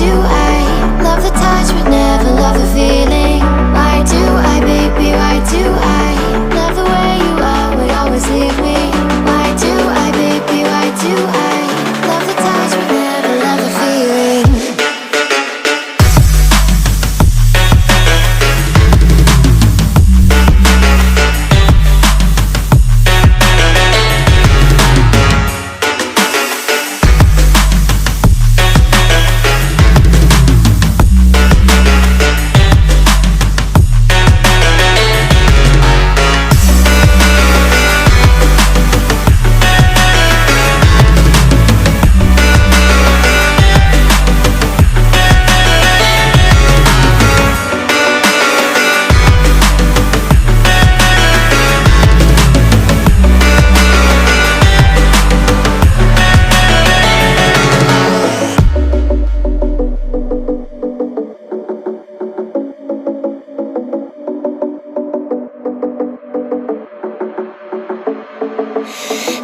do I love the touch but never love the feeling? Why do I, baby, why do I love the way you always leave me? Why do I, baby, why do I love the touch but never love the feeling?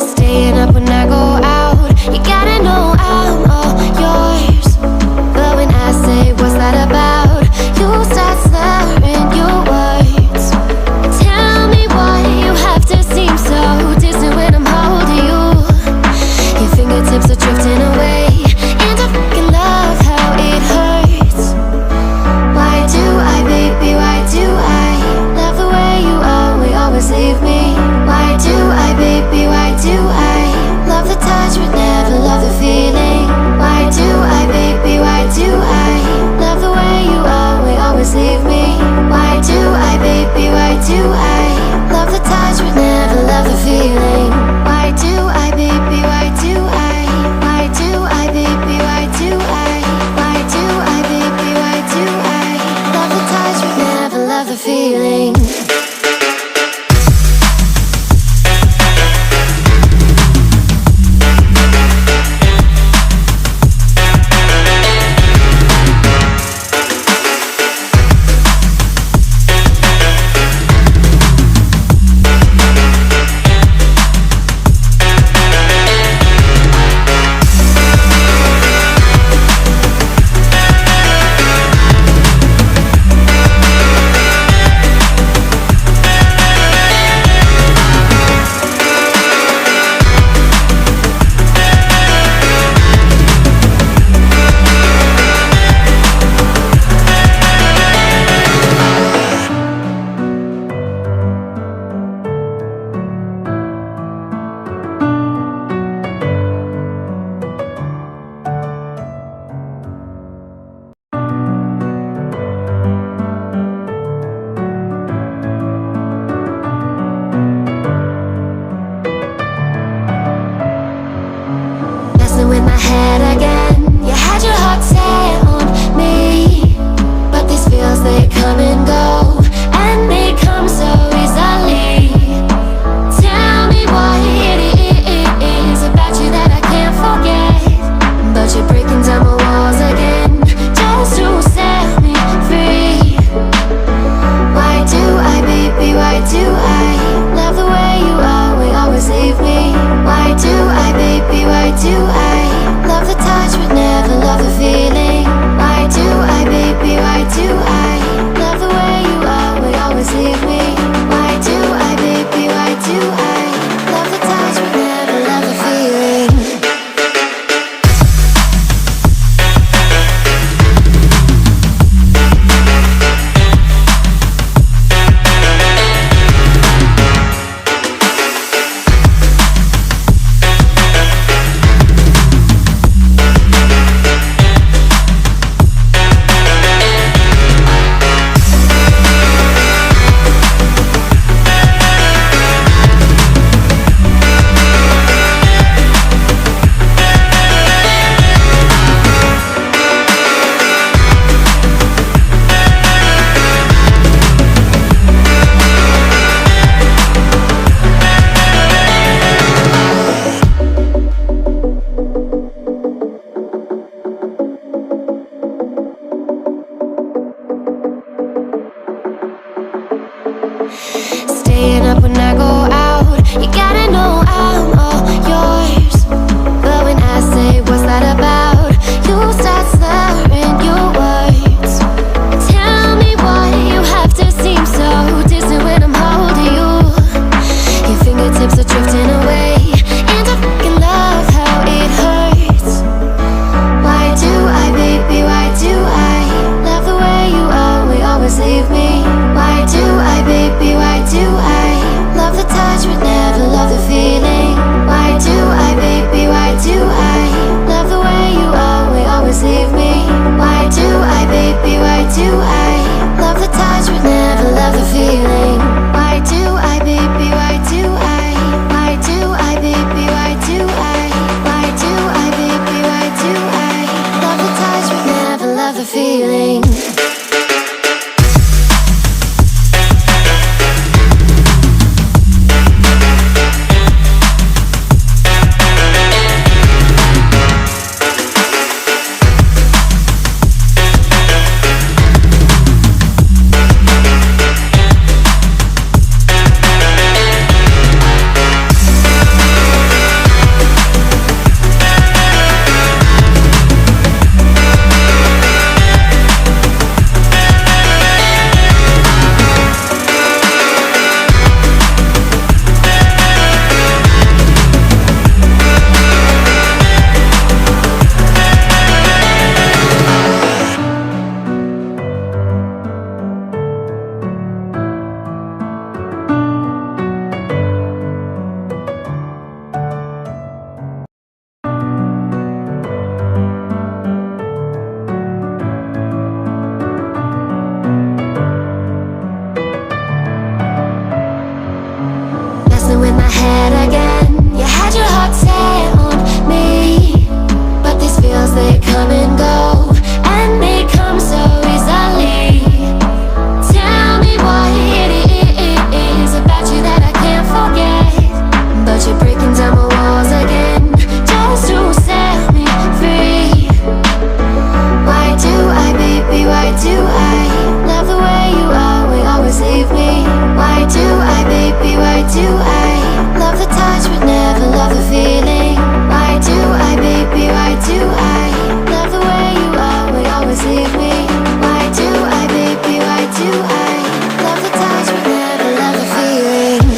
Staying up when I go out, you gotta know I'm all yours. But when I say what's that about, you start slurring your words. Tell me why you have to seem so distant when I'm holding you. Your fingertips are drifting away, and I fucking love how it hurts. Why do I, baby, why do I love the way you always leave me? Why do I, baby, why do I love the touch but never love the feeling? Why do I, baby, why do I love the way you always leave me? Why do I, baby, why do I love the touch but never love the feeling? Why do I, baby, why do I? Why do I, baby, why do I? Why do I, baby, why do I love the touch but never love the feeling? the feeling. Messing with my head again. You had your heart set on me, but these feels, they come and go, and they come so easily. Tell me what it is about you that I can't forget, but you're breaking down my walls again, just to set me free. Why do I, baby, why do I love the way you are, we always leave me? Why do I, baby, why do I love the touch but never love the feeling? Why do I, baby, why do I love the way you are, we always leave me? Why do I, baby, why do I love the touch but never love the feeling?